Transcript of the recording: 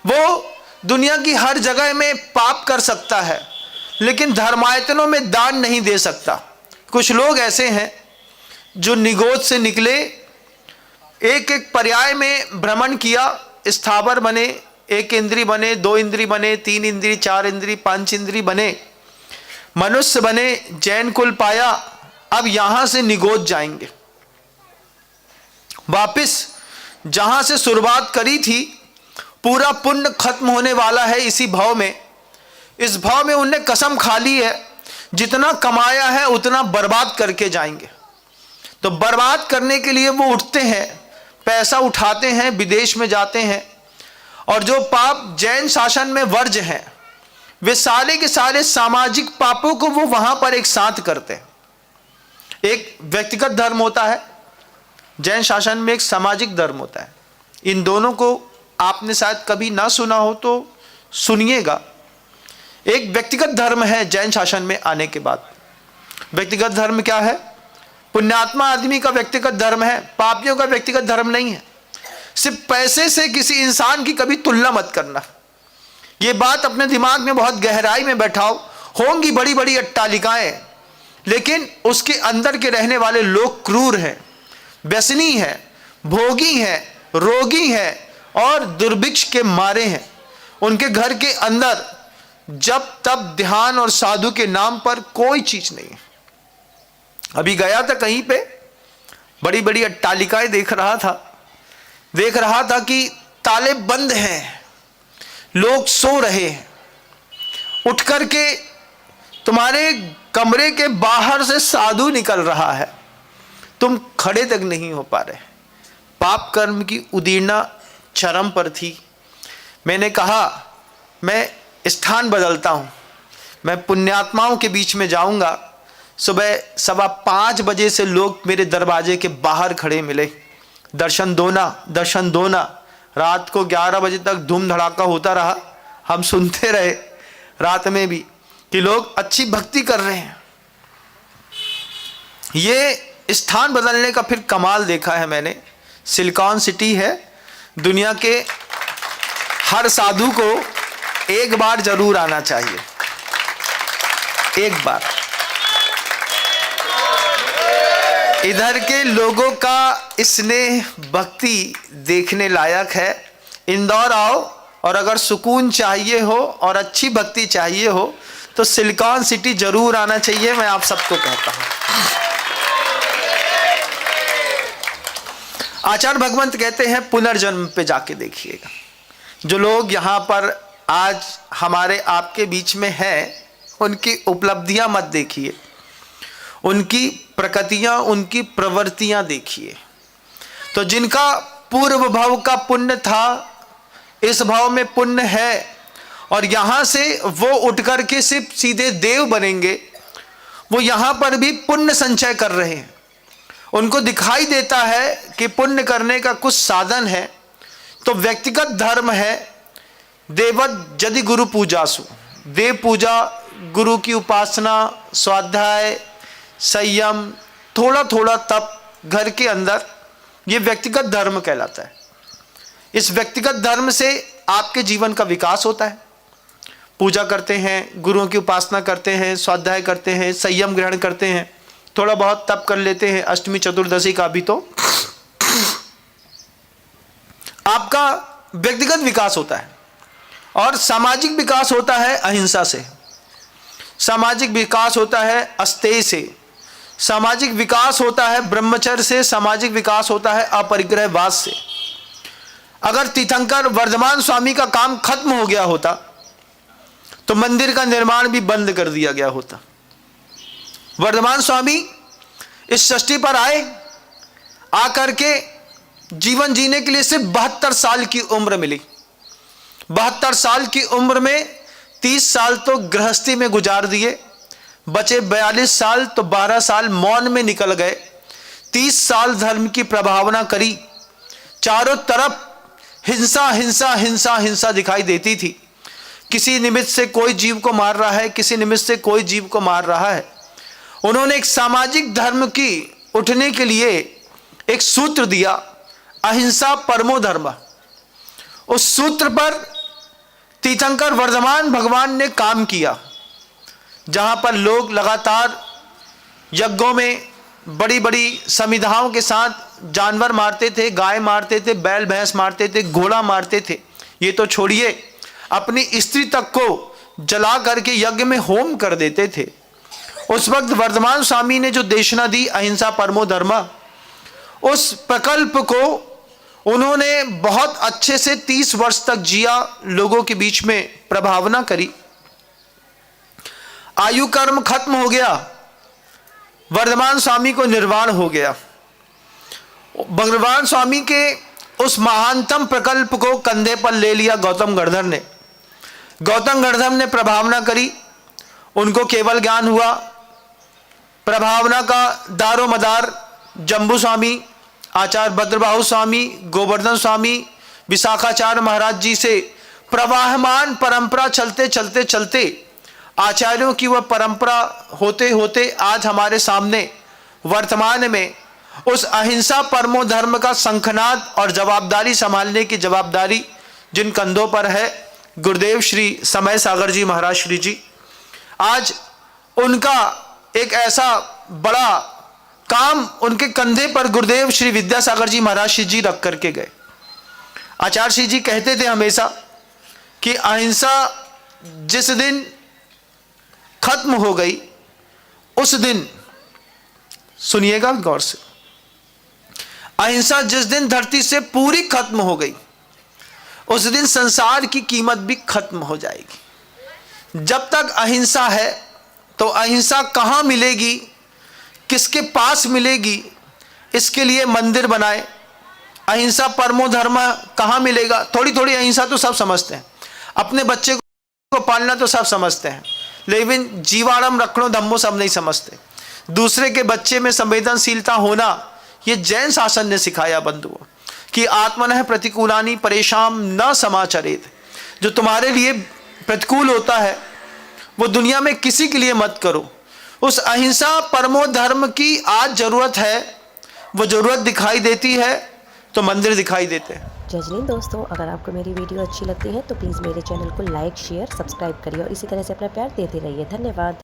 वो दुनिया की हर जगह में पाप कर सकता है, लेकिन धर्मायतनों में दान नहीं दे सकता। कुछ लोग ऐसे हैं जो निगोद से निकले, एक एक पर्याय में भ्रमण किया, स्थावर बने, 1 इंद्री बने, 2 इंद्री बने, 3 इंद्री, 4 इंद्री, 5 इंद्री बने, मनुष्य बने, जैन कुल पाया। अब यहां से निगोद जाएंगे, वापिस जहां से शुरुआत करी थी। पूरा पुण्य खत्म होने वाला है इसी भाव में। इस भाव में उनने कसम खा ली है, जितना कमाया है उतना बर्बाद करके जाएंगे। तो बर्बाद करने के लिए वो उठते हैं, पैसा उठाते हैं, विदेश में जाते हैं, और जो पाप जैन शासन में वर्ज्य हैं, वे सारे के सारे सामाजिक पापों को वो वहां पर एक साथ करते हैं। एक व्यक्तिगत धर्म होता है, जैन शासन में एक सामाजिक धर्म होता है। इन दोनों को आपने शायद कभी ना सुना हो तो सुनिएगा। एक व्यक्तिगत धर्म है जैन शासन में आने के बाद। व्यक्तिगत धर्म क्या है? पुण्यात्मा आदमी का व्यक्तिगत धर्म है, पापियों का व्यक्तिगत धर्म नहीं है। सिर्फ पैसे से किसी इंसान की कभी तुलना मत करना। ये बात अपने दिमाग में बहुत गहराई में बैठाओ। होंगी बड़ी बड़ी अट्टालिकाएं, लेकिन उसके अंदर के रहने वाले लोग क्रूर हैं, व्यसनी हैं, भोगी हैं, रोगी हैं और दुर्भिक्ष के मारे हैं। उनके घर के अंदर जब तब ध्यान और साधु के नाम पर कोई चीज नहीं है। अभी गया था कहीं पे, बड़ी बड़ी अट्टालिकाएं देख रहा था कि ताले बंद हैं, लोग सो रहे हैं। उठ करके तुम्हारे कमरे के बाहर से साधु निकल रहा है, तुम खड़े तक नहीं हो पा रहे। पाप कर्म की उदीर्णा चरम पर थी। मैंने कहा मैं स्थान बदलता हूं, मैं पुण्यात्माओं के बीच में जाऊंगा। सुबह 5:15 बजे से लोग मेरे दरवाजे के बाहर खड़े मिले, दर्शन दो ना। रात को 11 बजे तक धूम धड़ाका होता रहा। हम सुनते रहे रात में भी कि लोग अच्छी भक्ति कर रहे हैं। ये स्थान बदलने का फिर कमाल देखा है मैंने। सिलिकॉन सिटी है, दुनिया के हर साधु को एक बार जरूर आना चाहिए, एक बार। इधर के लोगों का स्नेह भक्ति देखने लायक है। इंदौर आओ, और अगर सुकून चाहिए हो और अच्छी भक्ति चाहिए हो तो सिलिकॉन सिटी जरूर आना चाहिए, मैं आप सबको कहता हूं। आचार्य भगवंत कहते हैं पुनर्जन्म पे जाके देखिएगा। जो लोग यहाँ पर आज हमारे आपके बीच में हैं, उनकी उपलब्धियां मत देखिए, उनकी प्रकृतियां, उनकी प्रवृत्तियां देखिए। तो जिनका पूर्व भाव का पुण्य था, इस भाव में पुण्य है, और यहां से वो उठ करके सिर्फ सीधे देव बनेंगे, वो यहां पर भी पुण्य संचय कर रहे हैं। उनको दिखाई देता है कि पुण्य करने का कुछ साधन है। तो व्यक्तिगत धर्म है देवत यदि गुरु पूजासु, देव पूजा, गुरु की उपासना, स्वाध्याय, संयम, थोड़ा थोड़ा तप घर के अंदर, ये व्यक्तिगत धर्म कहलाता है। इस व्यक्तिगत धर्म से आपके जीवन का विकास होता है। पूजा करते हैं, गुरुओं की उपासना करते हैं, स्वाध्याय करते हैं, संयम ग्रहण करते हैं, थोड़ा बहुत तप कर लेते हैं, अष्टमी चतुर्दशी का भी, तो आपका व्यक्तिगत विकास होता है। और सामाजिक विकास होता है अहिंसा से, सामाजिक विकास होता है अस्तेय से, सामाजिक विकास होता है ब्रह्मचर्य से, सामाजिक विकास होता है अपरिग्रहवाद से। अगर तीर्थंकर वर्धमान स्वामी का काम खत्म हो गया होता तो मंदिर का निर्माण भी बंद कर दिया गया होता। वर्धमान स्वामी इस सृष्टि पर आए, आकर के जीवन जीने के लिए सिर्फ 72 साल की उम्र मिली। 72 साल की उम्र में 30 साल तो गृहस्थी में गुजार दिए, बचे 42 साल तो 12 साल मौन में निकल गए। 30 साल धर्म की प्रभावना करी, चारों तरफ हिंसा हिंसा हिंसा हिंसा दिखाई देती थी। किसी निमित्त से कोई जीव को मार रहा है, किसी निमित्त से कोई जीव को मार रहा है। उन्होंने एक सामाजिक धर्म की उठने के लिए एक सूत्र दिया, अहिंसा परमो धर्म। उस सूत्र पर तीर्थंकर वर्धमान भगवान ने काम किया, जहां पर लोग लगातार यज्ञों में बड़ी बड़ी समिधाओं के साथ जानवर मारते थे, गाय मारते थे, बैल भैंस मारते थे, घोड़ा मारते थे। ये तो छोड़िए, अपनी स्त्री तक को जला करके यज्ञ में होम कर देते थे। उस वक्त वर्धमान स्वामी ने जो देशना दी अहिंसा परमो धर्म, उस प्रकल्प को उन्होंने बहुत अच्छे से 30 वर्ष तक जिया, लोगों के बीच में प्रभावना करी। आयु कर्म खत्म हो गया, वर्धमान स्वामी को निर्वाण हो गया। वर्धमान स्वामी के उस महानतम प्रकल्प को कंधे पर ले लिया गौतम गणधर ने। गौतम गणधर ने प्रभावना करी, उनको केवल ज्ञान हुआ। प्रभावना का दारो मदार जम्बू स्वामी, आचार्य भद्रबाहु स्वामी, गोवर्धन स्वामी, विशाखाचार्य महाराज जी से प्रवाहमान परंपरा चलते चलते चलते आचार्यों की वह परंपरा होते होते आज हमारे सामने वर्तमान में उस अहिंसा परमो धर्म का शंखनाद और जवाबदारी संभालने की जवाबदारी जिन कंधों पर है, गुरुदेव श्री समय सागर जी महाराज श्री जी, आज उनका एक ऐसा बड़ा काम उनके कंधे पर गुरुदेव श्री विद्यासागर जी महाराज श्री जी रख करके गए। आचार्य श्री जी कहते थे हमेशा कि अहिंसा जिस दिन खत्म हो गई, उस दिन, सुनिएगा गौर से, अहिंसा जिस दिन धरती से पूरी खत्म हो गई, उस दिन संसार की कीमत भी खत्म हो जाएगी। जब तक अहिंसा है तो अहिंसा कहाँ मिलेगी, किसके पास मिलेगी, इसके लिए मंदिर बनाए। अहिंसा परमो धर्म कहाँ मिलेगा? थोड़ी थोड़ी अहिंसा तो सब समझते हैं, अपने बच्चे को पालना तो सब समझते हैं, लेकिन जीवाणम रखनो धम्मो सब नहीं समझते। दूसरे के बच्चे में संवेदनशीलता होना, ये जैन शासन ने सिखाया बंधुओं, कि आत्मनः प्रतिकूलानि परेशान न समाचरेत। जो तुम्हारे लिए प्रतिकूल होता है वो दुनिया में किसी के लिए मत करो। उस अहिंसा परमो धर्म की आज जरूरत है, वो जरूरत दिखाई देती है तो मंदिर दिखाई देते हैं। जय हिंद दोस्तों, अगर आपको मेरी वीडियो अच्छी लगती है तो प्लीज़ मेरे चैनल को लाइक, शेयर, सब्सक्राइब करिए और इसी तरह से अपना प्यार देते रहिए। धन्यवाद।